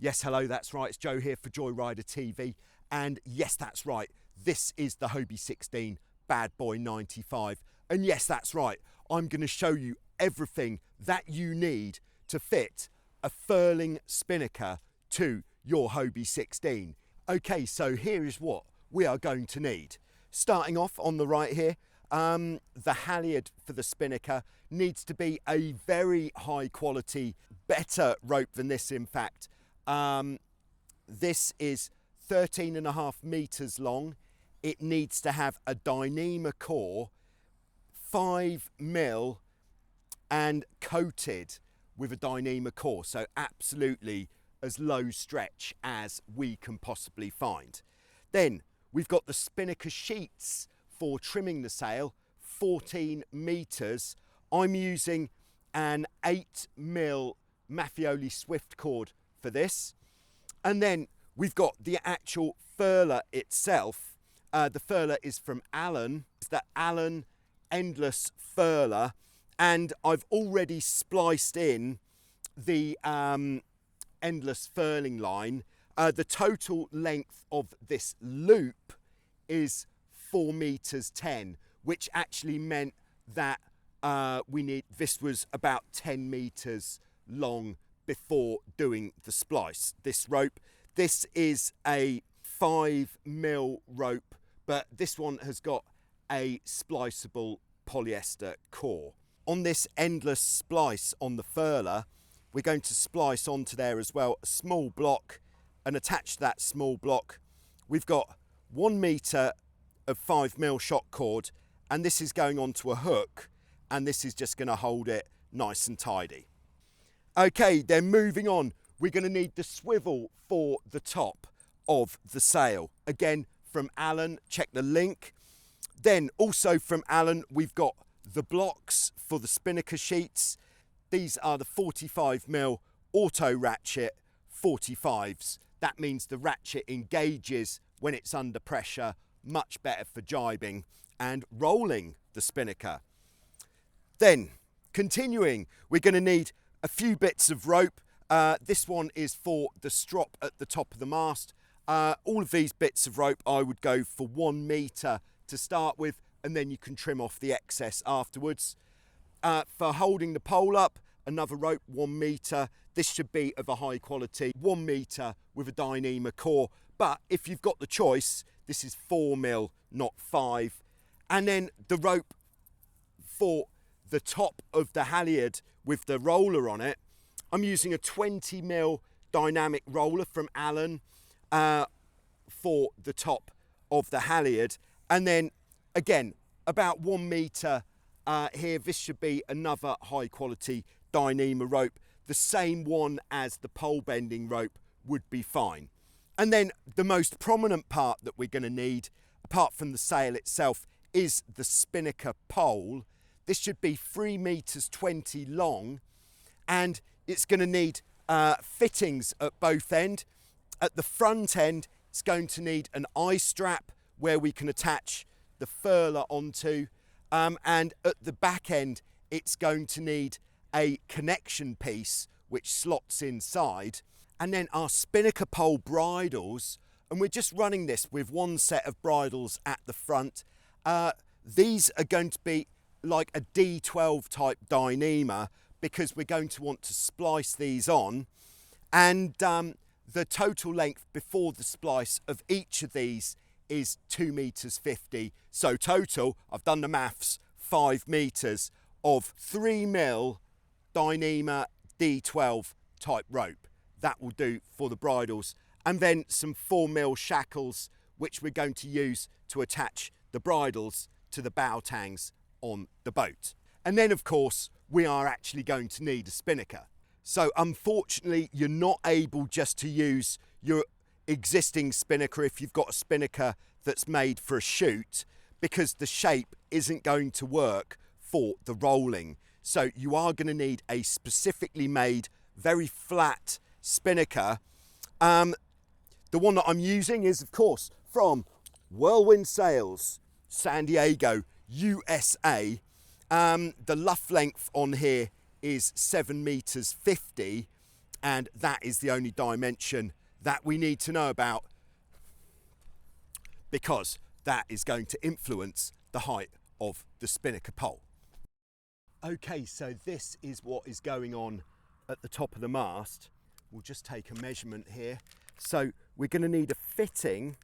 Yes, hello, that's right. It's Joe here for Joyrider TV. And yes, that's right. This is the Hobie 16 Bad Boy 95. And yes, that's right. I'm going to show you everything that you need to fit a furling spinnaker to your Hobie 16. Okay, so here is what we are going to need. Starting off on the right here, the halyard for the spinnaker needs to be a very high quality, better rope than this in fact. This is 13.5 meters long. It needs to have a Dyneema core, 5mm, and coated with a Dyneema core. So absolutely as low stretch as we can possibly find. Then we've got the spinnaker sheets for trimming the sail, 14 meters. I'm using an 8mm Mathioli Swift cord for this. And then we've got the actual furler itself. The furler is from Allen. It's the Allen Endless Furler, and I've already spliced in the endless furling line. The total length of this loop is 4 meters 10, which actually meant that this was about 10 meters long before doing the splice. This rope, this is a 5mm rope, but this one has got a spliceable polyester core. On this endless splice on the furler, we're going to splice onto there as well a small block, and attach that small block. We've got 1 meter of 5mm shot cord, and this is going onto a hook, and this is just going to hold it nice and tidy. Okay, then moving on, we're going to need the swivel for the top of the sail. Again, from Allen, check the link. Then also from Allen, we've got the blocks for the spinnaker sheets. These are the 45mm auto ratchet 45s. That means the ratchet engages when it's under pressure, much better for jibing and rolling the spinnaker. Then, continuing, we're going to need a few bits of rope. This one is for the strop at the top of the mast. All of these bits of rope, I would go for 1 meter to start with, and then you can trim off the excess afterwards. For holding the pole up, another rope, 1 meter. This should be of a high quality, 1 meter with a Dyneema core. But if you've got the choice, this is 4mm, not 5. And then the rope for the top of the halyard with the roller on it, I'm using a 20mm dynamic roller from Allen for the top of the halyard. And then again, about 1 meter here, this should be another high quality Dyneema rope. The same one as the pole bending rope would be fine. And then the most prominent part that we're going to need, apart from the sail itself, is the spinnaker pole. This should be 3 meters 20 long, and it's going to need fittings at both ends. At the front end, it's going to need an eye strap where we can attach the furler onto, and at the back end, it's going to need a connection piece which slots inside. And then our spinnaker pole bridles, and we're just running this with 1 set of bridles at the front. These are going to be like a D12 type Dyneema, because we're going to want to splice these on, and the total length before the splice of each of these is 2 meters 50. So total, I've done the maths, 5 meters of 3mm Dyneema D12 type rope. That will do for the bridles. And then some 4mm shackles, which we're going to use to attach the bridles to the bow tangs on the boat. And then of course, we are actually going to need a spinnaker. So unfortunately, you're not able just to use your existing spinnaker if you've got a spinnaker that's made for a shoot, because the shape isn't going to work for the rolling. So you are going to need a specifically made, very flat spinnaker. The one that I'm using is, of course, from Whirlwind Sails, San Diego, USA. The luff length on here is 7 meters 50, and that is the only dimension that we need to know about, because that is going to influence the height of the spinnaker pole. Okay, so this is what is going on at the top of the mast. We'll just take a measurement here. So we're going to need a fitting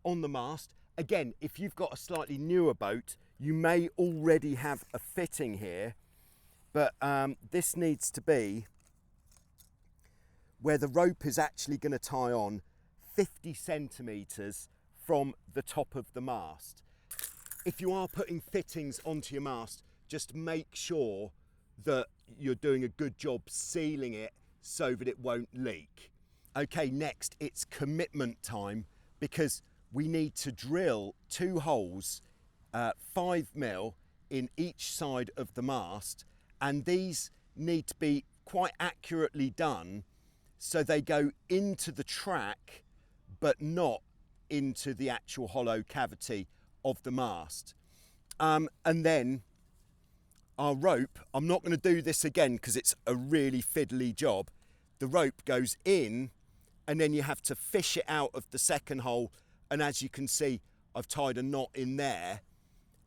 on the mast. Again, if you've got a slightly newer boat, you may already have a fitting here, but this needs to be where the rope is actually going to tie on 50 centimetres from the top of the mast. If you are putting fittings onto your mast, just make sure that you're doing a good job sealing it so that it won't leak. Okay, next it's commitment time, because we need to drill 2 holes, 5mm in each side of the mast, and these need to be quite accurately done so they go into the track but not into the actual hollow cavity of the mast. And then our rope, I'm not going to do this again because it's a really fiddly job. The rope goes in and then you have to fish it out of the second hole, and as you can see, I've tied a knot in there.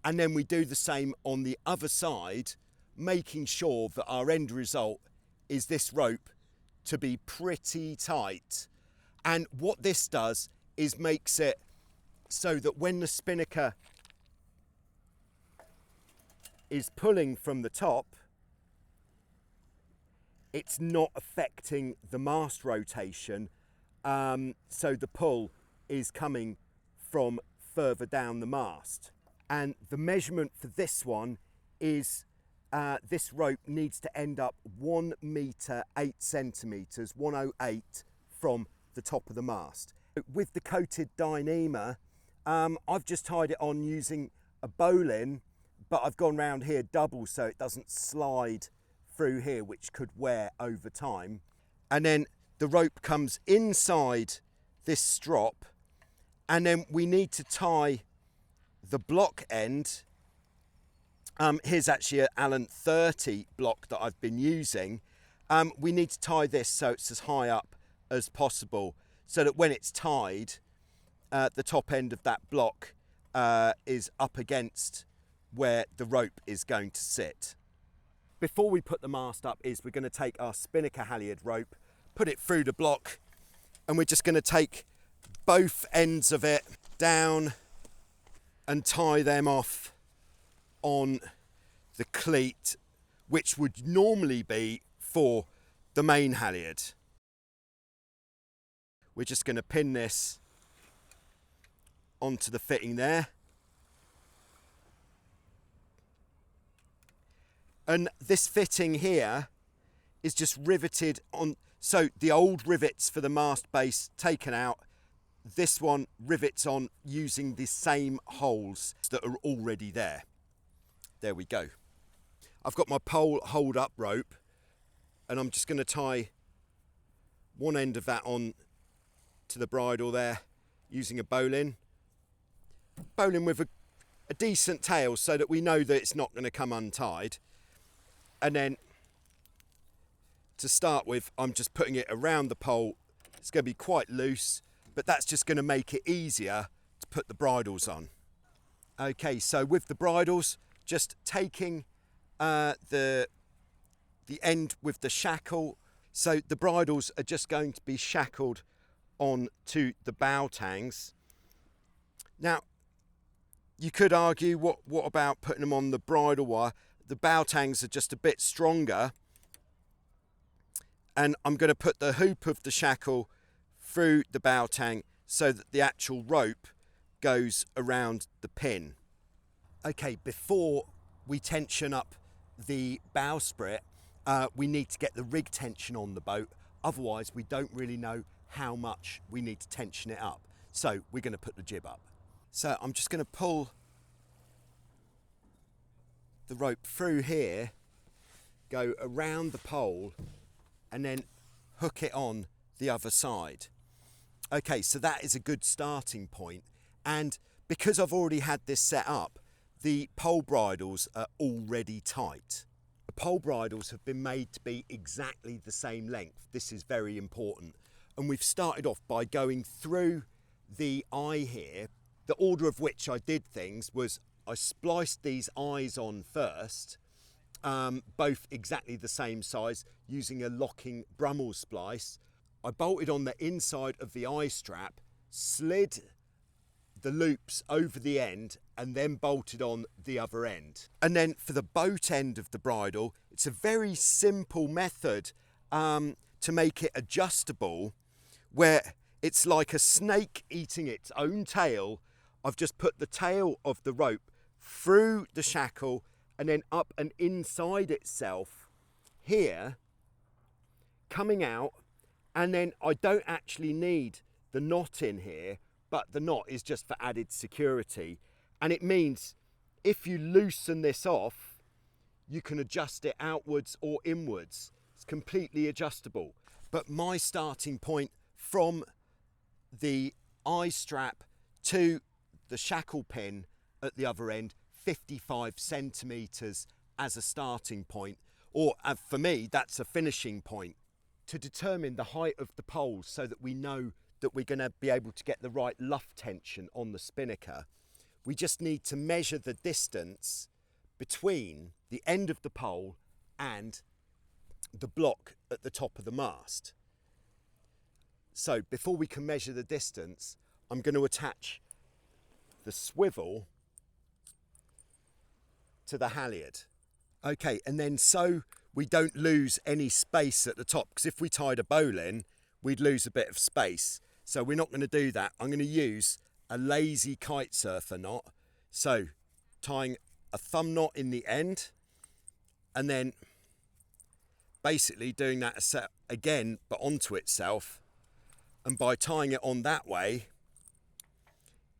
And then we do the same on the other side, making sure that our end result is this rope to be pretty tight. And what this does is makes it so that when the spinnaker is pulling from the top, it's not affecting the mast rotation, so the pull is coming from further down the mast. And the measurement for this one is this rope needs to end up 1 metre 8 centimetres, 108 from the top of the mast. With the coated Dyneema, I've just tied it on using a bowline, but I've gone round here double so it doesn't slide through here, which could wear over time. And then the rope comes inside this strop, and then we need to tie the block end. Here's actually an Allen 30 block that I've been using. We need to tie this so it's as high up as possible, so that when it's tied, the top end of that block is up against where the rope is going to sit. Before we put the mast up we're going to take our spinnaker halyard rope, put it through the block, and we're just going to take both ends of it down and tie them off on the cleat, which would normally be for the main halyard. We're just going to pin this onto the fitting there. And this fitting here is just riveted on, so the old rivets for the mast base taken out, this one rivets on using the same holes that are already there. There we go. I've got my pole hold up rope, and I'm just going to tie one end of that on to the bridle there using a bowline with a decent tail so that we know that it's not going to come untied. And then to start with, I'm just putting it around the pole. It's going to be quite loose, but that's just going to make it easier to put the bridles on. Okay, so with the bridles, just taking the end with the shackle. So the bridles are just going to be shackled on to the bow tangs. Now, you could argue, what about putting them on the bridle wire? The bow tangs are just a bit stronger, and I'm going to put the hoop of the shackle through the bow tang so that the actual rope goes around the pin. Okay, before we tension up the bowsprit, we need to get the rig tension on the boat, otherwise we don't really know how much we need to tension it up. So we're going to put the jib up. So I'm just going to pull the rope through here, go around the pole, and then hook it on the other side. Okay, so that is a good starting point. And because I've already had this set up, the pole bridles are already tight. The pole bridles have been made to be exactly the same length. This is very important. And we've started off by going through the eye here. The order of which I did things was I spliced these eyes on first, both exactly the same size, using a locking Brummel splice. I bolted on the inside of the eye strap, slid the loops over the end, and then bolted on the other end. And then for the boat end of the bridle, it's a very simple method to make it adjustable, where it's like a snake eating its own tail. I've just put the tail of the rope through the shackle and then up and inside itself here, coming out, and then I don't actually need the knot in here, but the knot is just for added security. And it means if you loosen this off, you can adjust it outwards or inwards. It's completely adjustable. But my starting point from the eye strap to the shackle pin at the other end, 55 centimeters as a starting point, or for me, that's a finishing point. To determine the height of the poles so that we know that we're going to be able to get the right luff tension on the spinnaker, we just need to measure the distance between the end of the pole and the block at the top of the mast. So before we can measure the distance, I'm going to attach the swivel to the halyard. Okay, and then so we don't lose any space at the top, because if we tied a bowline, we'd lose a bit of space. So we're not going to do that. I'm going to use a lazy kite surfer knot. So tying a thumb knot in the end, and then basically doing that again, but onto itself. And by tying it on that way,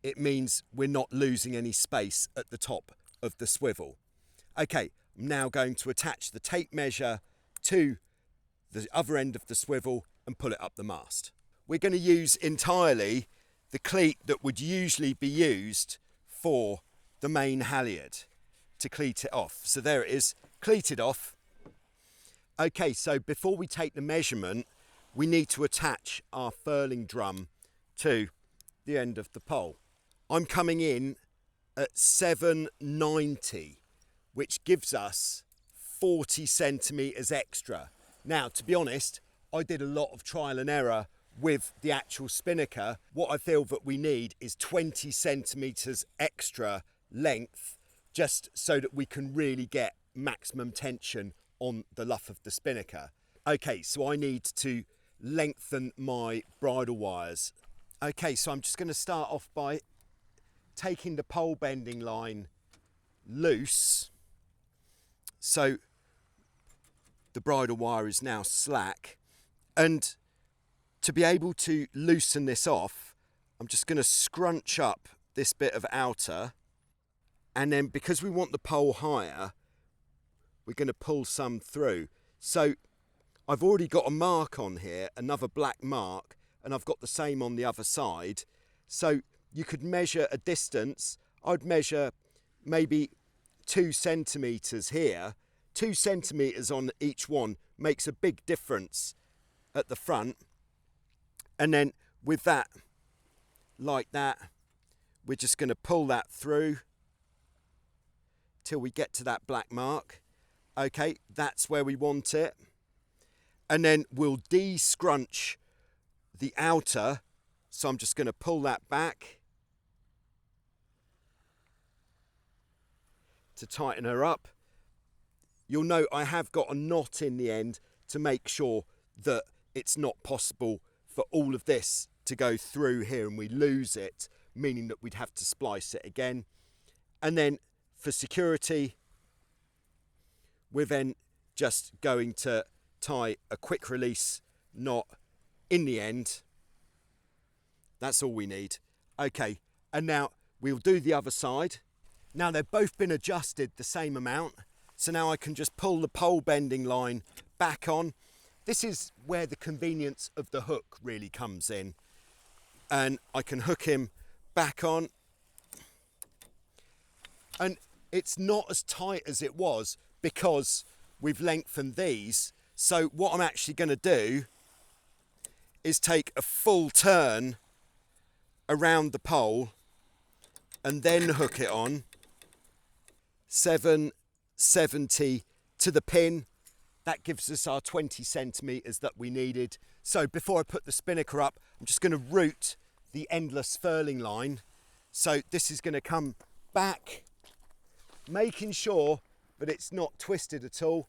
it means we're not losing any space at the top of the swivel. Okay, I'm now going to attach the tape measure to the other end of the swivel and pull it up the mast. We're going to use entirely the cleat that would usually be used for the main halyard to cleat it off. So there it is, cleated off. Okay, so before we take the measurement, we need to attach our furling drum to the end of the pole. I'm coming in at 790, which gives us 40 centimeters extra. Now, to be honest, I did a lot of trial and error with the actual spinnaker. What I feel that we need is 20 centimeters extra length, just so that we can really get maximum tension on the luff of the spinnaker. Okay, so I need to lengthen my bridle wires. Okay, so I'm just going to start off by taking the pole bending line loose. So the bridle wire is now slack, and to be able to loosen this off, I'm just going to scrunch up this bit of outer, and then because we want the pole higher, we're going to pull some through. So I've already got a mark on here, another black mark, and I've got the same on the other side. So you could measure a distance. I'd measure maybe 2 centimeters here. 2 centimeters on each one makes a big difference at the front. And then with that, like that, we're just going to pull that through till we get to that black mark. Okay, that's where we want it. And then we'll de-scrunch the outer. So I'm just going to pull that back to tighten her up. You'll note I have got a knot in the end to make sure that it's not possible for all of this to go through here and we lose it, meaning that we'd have to splice it again. And then for security, we're then just going to tie a quick release knot in the end. That's all we need. Okay, and now we'll do the other side. Now they've both been adjusted the same amount, so now I can just pull the pole bending line back on. This is where the convenience of the hook really comes in, and I can hook him back on, and it's not as tight as it was because we've lengthened these. So what I'm actually going to do is take a full turn around the pole and then hook it on 770 to the pin. That gives us our 20 centimetres that we needed. So before I put the spinnaker up, I'm just going to route the endless furling line. So this is going to come back, making sure that it's not twisted at all.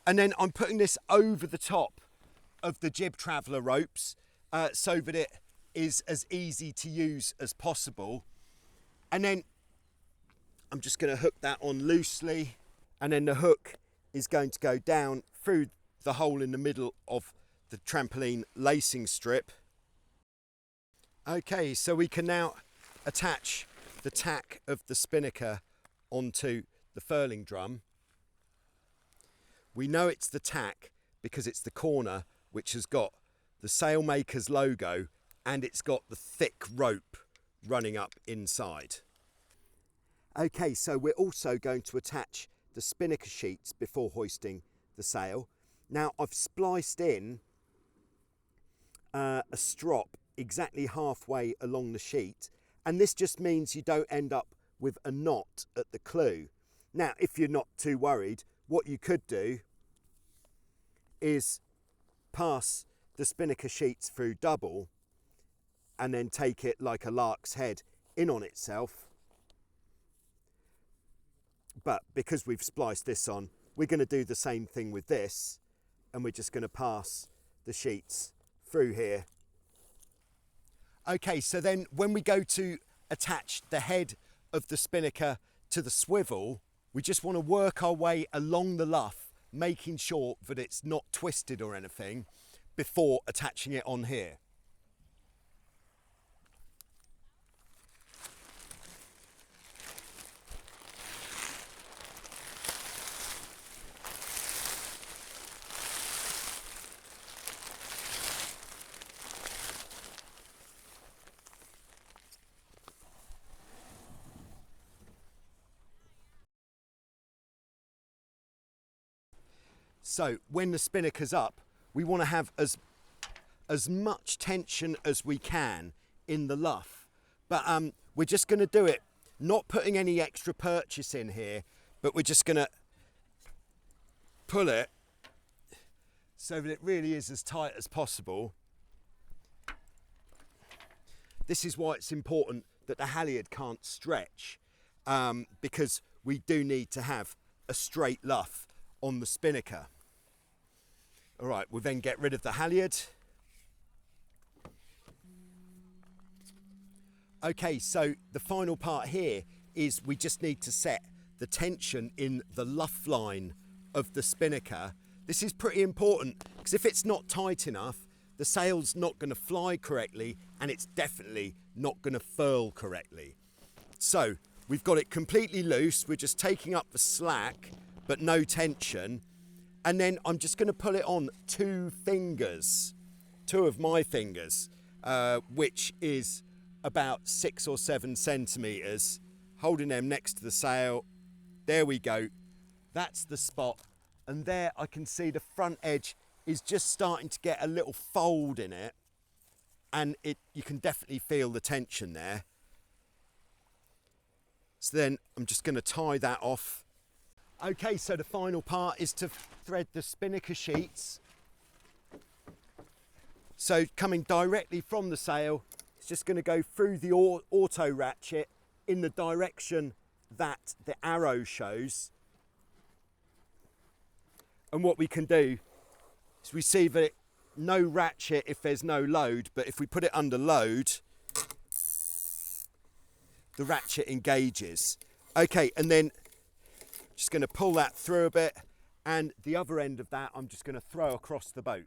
And then I'm putting this over the top of the jib traveller ropes so that it is as easy to use as possible. And then I'm just going to hook that on loosely, and then the hook is going to go down through the hole in the middle of the trampoline lacing strip. Okay, so we can now attach the tack of the spinnaker onto the furling drum. We know it's the tack because it's the corner which has got the sailmaker's logo and it's got the thick rope running up inside. Okay, so we're also going to attach the spinnaker sheets before hoisting the sail. Now I've spliced in a strop exactly halfway along the sheet, and this just means you don't end up with a knot at the clew. Now if you're not too worried, what you could do is pass the spinnaker sheets through double and then take it like a lark's head in on itself. But because we've spliced this on, we're going to do the same thing with this, and we're just going to pass the sheets through here. Okay, so then when we go to attach the head of the spinnaker to the swivel, we just want to work our way along the luff, making sure that it's not twisted or anything before attaching it on here. So when the spinnaker's up, we want to have as much tension as we can in the luff. But we're just going to do it, not putting any extra purchase in here, but we're just going to pull it so that it really is as tight as possible. This is why it's important that the halyard can't stretch, because we do need to have a straight luff on the spinnaker. All right, we'll then get rid of the halyard. Okay, so the final part here is we just need to set the tension in the luff line of the spinnaker. This is pretty important because if it's not tight enough, the sail's not going to fly correctly and it's definitely not going to furl correctly. So we've got it completely loose. We're just taking up the slack, but no tension. And then I'm just going to pull it on two of my fingers, which is about 6 or 7 centimetres, holding them next to the sail. There we go. That's the spot. And there I can see the front edge is just starting to get a little fold in it. And you can definitely feel the tension there. So then I'm just going to tie that off. Okay, so the final part is to thread the spinnaker sheets. So coming directly from the sail, it's just going to go through the auto ratchet in the direction that the arrow shows. And what we can do is we see that no ratchet if there's no load, but if we put it under load, the ratchet engages. Okay, and then just going to pull that through a bit, and the other end of that I'm just going to throw across the boat.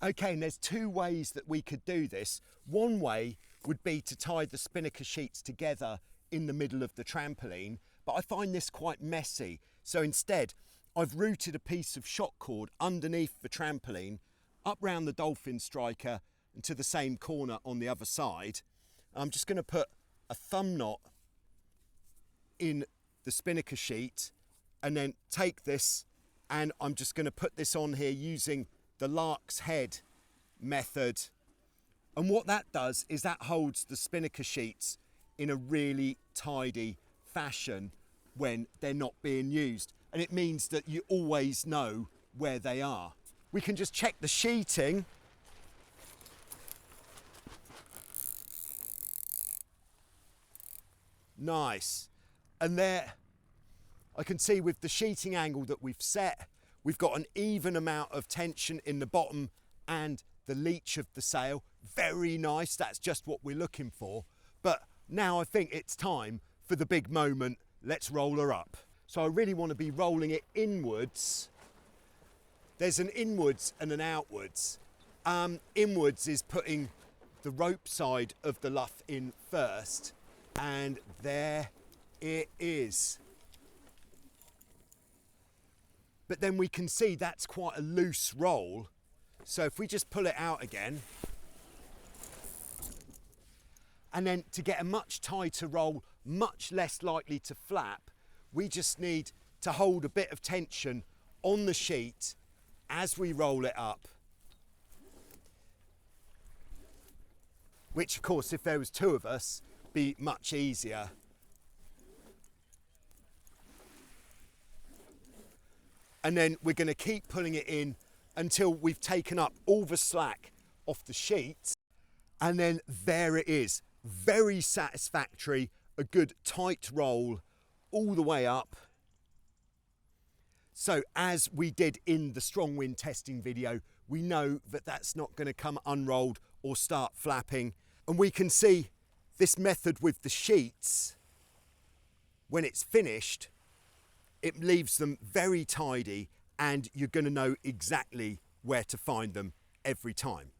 Okay, and there's two ways that we could do this. One way would be to tie the spinnaker sheets together in the middle of the trampoline, but I find this quite messy. So instead, I've routed a piece of shock cord underneath the trampoline, up round the dolphin striker and to the same corner on the other side. I'm just going to put a thumb knot in the spinnaker sheet and then take this and I'm just going to put this on here using the lark's head method. And what that does is that holds the spinnaker sheets in a really tidy fashion when they're not being used. And it means that you always know where they are. We can just check the sheeting. Nice. And there, I can see with the sheeting angle that we've set, we've got an even amount of tension in the bottom and the leech of the sail. Very nice, that's just what we're looking for. But now I think it's time for the big moment. Let's roll her up. So I really want to be rolling it inwards. There's an inwards and an outwards. Inwards is putting the rope side of the luff in first, and there it is. But then we can see that's quite a loose roll. So if we just pull it out again, and then to get a much tighter roll, much less likely to flap, we just need to hold a bit of tension on the sheet as we roll it up. Which of course, if there was two of us, be much easier. And then we're going to keep pulling it in until we've taken up all the slack off the sheet. And then there it is. Very satisfactory, a good tight roll all the way up. So as we did in the strong wind testing video, we know that that's not going to come unrolled or start flapping. And we can see this method with the sheets, when it's finished, it leaves them very tidy and you're going to know exactly where to find them every time.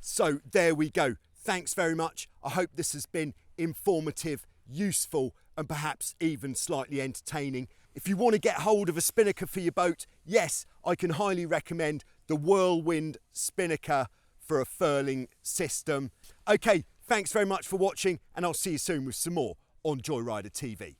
So there we go. Thanks very much. I hope this has been informative, useful, and perhaps even slightly entertaining. If you want to get hold of a spinnaker for your boat, yes, I can highly recommend the Whirlwind Spinnaker for a furling system. Okay, thanks very much for watching, and I'll see you soon with some more on Joyrider TV.